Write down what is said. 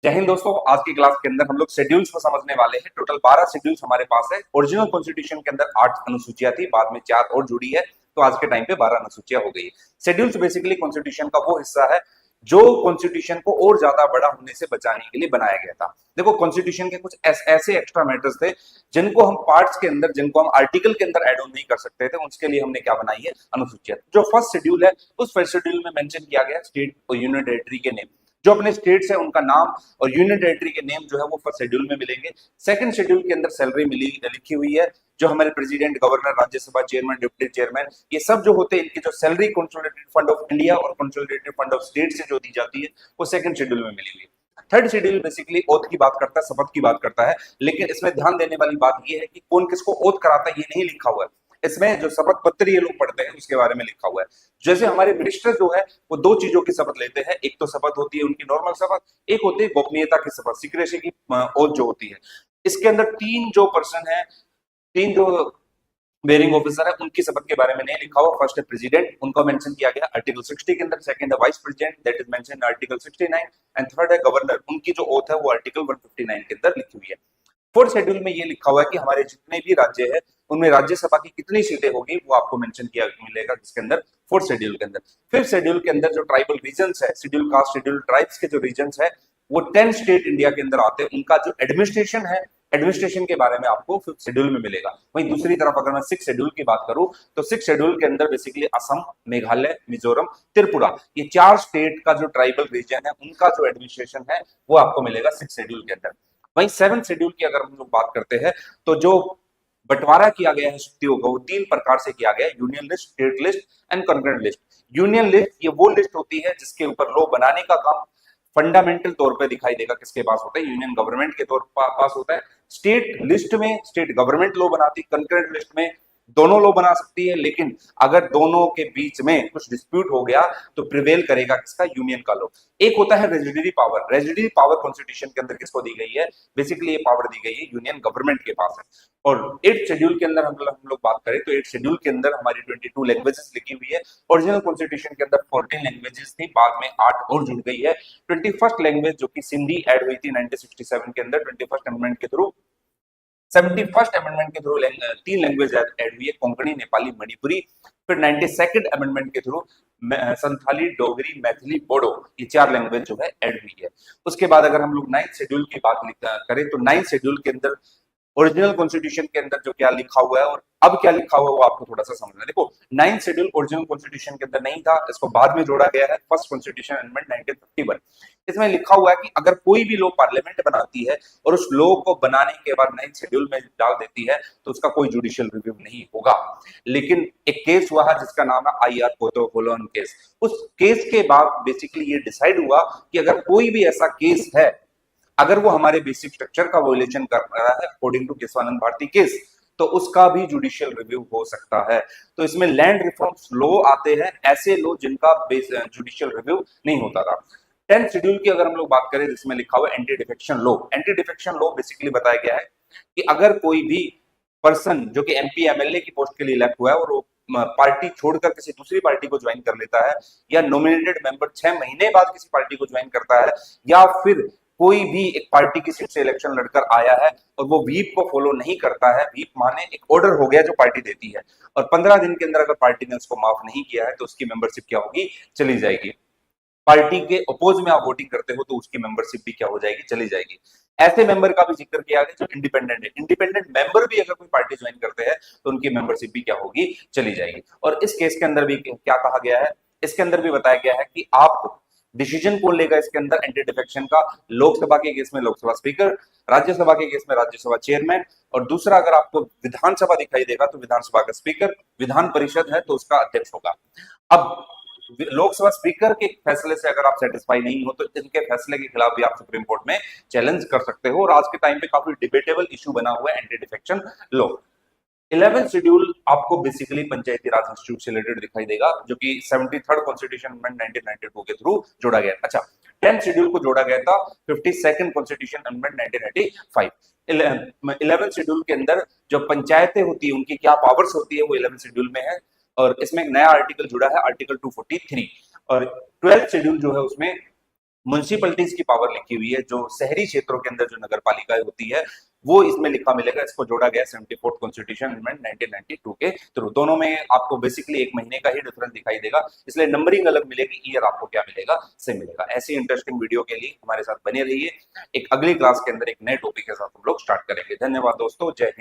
जय हिंद दोस्तों। आज की क्लास के अंदर हम लोग शेड्यूल्स को समझने वाले हैं। टोटल 12 शेड्यूल्स हमारे पास है। ओरिजिनल कॉन्स्टिट्यूशन के अंदर 8 अनुसूचियां थी, बाद में 4 और जुड़ी है, तो आज के टाइम पे 12 अनुसूचियां हो गई है। शेड्यूल्स बेसिकली कॉन्स्टिट्यूशन का वो हिस्सा है जो कॉन्स्टिट्यूशन को और ज्यादा बड़ा होने से बचाने के लिए बनाया गया था। देखो, कॉन्स्टिट्यूशन के कुछ ऐसे एक्स्ट्रा मैटर्स थे जिनको हम पार्ट्स के अंदर, जिनको हम आर्टिकल के अंदर एड ऑन नहीं कर सकते थे, उसके लिए हमने क्या बनाई है, अनुसूचियां। जो फर्स्ट शेड्यूल है, उस फर्स्ट शेड्यूल में मेंशन किया गया स्टेट और यूनियन टेरिटरी के नेम, जो अपने स्टेट्स है उनका नाम और यूनियन टेरिटरी के नेम जो है वो फर्स्ट शेड्यूल में मिलेंगे। सेकंड शेड्यूल के अंदर सैलरी लिखी हुई है, जो हमारे president, governor, Rajya Sabha chairman, deputy chairman, ये सब जो होते हैं, इनकी जो salary consolidated fund of India और कंसोलिडेटेड फंड ऑफ स्टेट से जो दी जाती है, वो सेकंड शेड्यूल में मिली हुई है। थर्ड शेड्यूल बेसिकली ओथ की बात करता है, शपथ की बात करता है, लेकिन इसमें ध्यान देने वाली बात यह है कि कौन किसको ओथ कराता है ये नहीं लिखा हुआ है। इसमें जो शपथ पत्र ये लोग पढ़ते हैं उसके बारे में लिखा हुआ है। जैसे हमारे मिनिस्टर जो है वो दो चीजों की शपथ लेते हैं, एक तो शपथ होती है उनकी नॉर्मल शपथ, एक होती है गोपनीयता की शपथ, सीक्रेसी की ओथ जो होती है। इसके अंदर तीन जो पर्सन है, तीन जो बेयरिंग ऑफिसर है, उनकी शपथ के बारे में नहीं लिखा हुआ। फर्स्ट है प्रेसिडेंट, उनका मेंशन किया गया आर्टिकल 60 के अंदर। सेकंड है vice president, that is mention article 69, and third है गवर्नर, उनकी जो ओथ है वो आर्टिकल 159 के अंदर लिखी हुई है। फोर्थ शेड्यूल में ये लिखा हुआ है कि हमारे जितने भी राज्य है उनमें राज्यसभा की कितनी सीटें होगी वो आपको मेंशन किया मिलेगा, जिसके अंदर फोर्थ शेड्यूल के अंदर। फिफ्थ शेड्यूल के अंदर जो ट्राइबल रीजन्स है, शेड्यूल कास्ट, शेड्यूल ट्राइब्स के जो रीजन्स है, वो 10 स्टेट इंडिया के अंदर आते हैं, उनका जो एडमिनिस्ट्रेशन है, एडमिनिस्ट्रेशन के बारे में आपको फिफ्थ शेड्यूल में मिलेगा। वहीं दूसरी तरफ अगर मैं सिक्स शेड्यूल की बात करूं तो सिक्स शेड्यूल के अंदर बेसिकली असम, मेघालय, मिजोरम, त्रिपुरा, ये 4 स्टेट का जो ट्राइबल रीजन है उनका जो एडमिनिस्ट्रेशन है वो आपको मिलेगा सिक्स शेड्यूल के अंदर। वहीं सेवन शेड्यूल की अगर हम लोग बात करते हैं तो जो बंटवारा किया गया है शक्तियों का, वो 3 प्रकार से किया गया है: union list, state list and concurrent list. Union list ये वो लिस्ट होती है जिसके ऊपर लॉ बनाने का काम फंडामेंटल तौर पे दिखाई देगा किसके पास होता है, यूनियन गवर्नमेंट के पास होता है। स्टेट लिस्ट में स्टेट गवर्नमेंट लॉ बनाती है, कंकरेंट लिस्ट में दोनों लॉ बना सकती है, लेकिन अगर दोनों के बीच में कुछ डिस्प्यूट हो गया तो प्रिवेल करेगा किसका, यूनियन का लॉ। एक होता है residuary power. Residuary power constitution के अंदर किसको दी गई है, बेसिकली ये पावर दी गई है यूनियन गवर्नमेंट के पास है। और 8th शेड्यूल के अंदर हम लोग बात करें तो 8th शेड्यूल के अंदर हमारी 22 लैंग्वेजेस लिखी हुई है। ओरिजिनल कॉन्स्टिट्यूशन के अंदर 14 लैंग्वेजेस थी, बाद में 8 और जुड़ गई है। 21st लैंग्वेज जो कि सिंधी ऐड हुई थी 1967 के अंदर 21st अमेंडमेंट के थ्रू। 71st अमेंडमेंट के थ्रू 3 लैंग्वेज ऐड हुई है, कोंकणी, नेपाली, मणिपुरी। फिर 92nd अमेंडमेंट के थ्रू संथाली, डोगरी, मैथिली, बोडो, ये 4 लैंग्वेज जो है ऐड हुई है। उसके बाद अगर हम लोग 9th शेड्यूल की बात करें तो 9th शेड्यूल के अंदर ओरिजिनल कॉन्स्टिट्यूशन के अंदर जो क्या लिखा हुआ है और अब क्या लिखा हुआ है वो आपको थोड़ा सा समझना है। देखो, 9th शेड्यूल ओरिजिनल कॉन्स्टिट्यूशन के अंदर नहीं था, इसको बाद में जोड़ा गया है, फर्स्ट कॉन्स्टिट्यूशन अमेंडमेंट 1951। इसमें लिखा हुआ है कि अगर कोई भी लॉ पार्लियामेंट बनाती है और उस लॉ को बनाने के बाद 9th शेड्यूल में डाल देती है तो उसका कोई जुडिशियल रिव्यू नहीं होगा। लेकिन एक केस हुआ है जिसका नाम है IR कोलोन केस। उस केस के बाद बेसिकली ये डिसाइड हुआ कि अगर कोई भी ऐसा केस है, अगर वो हमारे बेसिक स्ट्रक्चर का वोलेशन कर रहा है according to Kesavananda Bharati case, तो उसका भी जुडिशियल रिव्यू हो सकता है। तो इसमें लैंड रिफॉर्म्स लॉ आते हैं, ऐसे लॉ जिनका जुडिशियल रिव्यू नहीं होता था। 10th शेड्यूल की अगर हम लोग बात करें जिसमें लिखा हुआ है anti defection law. Anti defection law basically बताया गया है कि अगर कोई भी पर्सन जो कि MP MLA की पोस्ट के लिए इलेक्ट हुआ है और वो पार्टी छोड़कर किसी दूसरी पार्टी को ज्वाइन कर लेता है, या नॉमिनेटेड मेंबर 6 महीने बाद किसी पार्टी को ज्वाइन करता है, या फिर कोई भी एक पार्टी की सीट से इलेक्शन लड़कर आया है और वो व्हीप को फॉलो नहीं करता है, व्हीप माने एक ऑर्डर हो गया जो पार्टी देती है, और 15 दिन के अंदर अगर पार्टी ने उसको माफ नहीं किया है तो उसकी मेंबरशिप क्या होगी, चली जाएगी। पार्टी के अपोज में आप वोटिंग करते हो तो उसकी मेंबरशिप भी क्या हो जाएगी, चली जाएगी। ऐसे मेंबर का भी जिक्र किया गया जो इंडिपेंडेंट है। इंडिपेंडेंट मेंबर भी अगर कोई पार्टी ज्वाइन करते हैं तो उनकी मेंबरशिप भी क्या होगी, चली जाएगी। और इस केस के अंदर भी क्या कहा गया है, इसके अंदर भी बताया गया है कि आप डिसीजन कौन लेगा इसके अंदर एंटी डिफेक्शन का, लोकसभा के केस में लोकसभा स्पीकर, राज्यसभा के केस में राज्यसभा चेयरमैन, और दूसरा अगर आपको विधानसभा दिखाई देगा तो विधानसभा का स्पीकर, विधान परिषद है तो उसका अध्यक्ष होगा। अब लोकसभा स्पीकर के फैसले से अगर आप सेटिस्फाई नहीं हो तो इनके फैसले के खिलाफ भी आप सुप्रीम कोर्ट में चैलेंज कर सकते हो, और आज के टाइम पे काफी डिबेटेबल इशू बना हुआ है anti defection law. 11th schedule आपको बेसिकली पंचायती राज इंस्टीट्यूट से रिलेटेड दिखाई देगा, जो कि 73rd कॉन्स्टिट्यूशन अमेंडमेंट 1992 के थ्रू जोड़ा गया। अच्छा, 10th शेड्यूल को जोड़ा गया था 52nd constitution amendment 1985। 11th schedule के अंदर जो पंचायतें होती है उनकी क्या पावर्स होती है वो 11th शेड्यूल में है, और इसमें एक नया आर्टिकल जुड़ा है, आर्टिकल 243। और 12th शेड्यूल जो है उसमें म्युनिसिपैलिटीज की पावर लिखी हुई है, जो शहरी क्षेत्रों के अंदर जो नगर पालिकाएं होती है वो इसमें लिखा मिलेगा। इसको जोड़ा गया 74th कॉन्स्टिट्यूशन अमेंडमेंट 1992 के थ्रू। दोनों में आपको बेसिकली एक महीने का ही डिफरेंस दिखाई देगा, इसलिए नंबरिंग अलग मिलेगी, ईयर आपको क्या मिलेगा सेम मिलेगा। ऐसी इंटरेस्टिंग वीडियो के लिए हमारे साथ बने रहिए। एक अगली क्लास के अंदर एक नए टॉपिक के साथ हम लोग स्टार्ट करेंगे। धन्यवाद दोस्तों, जय हिंद।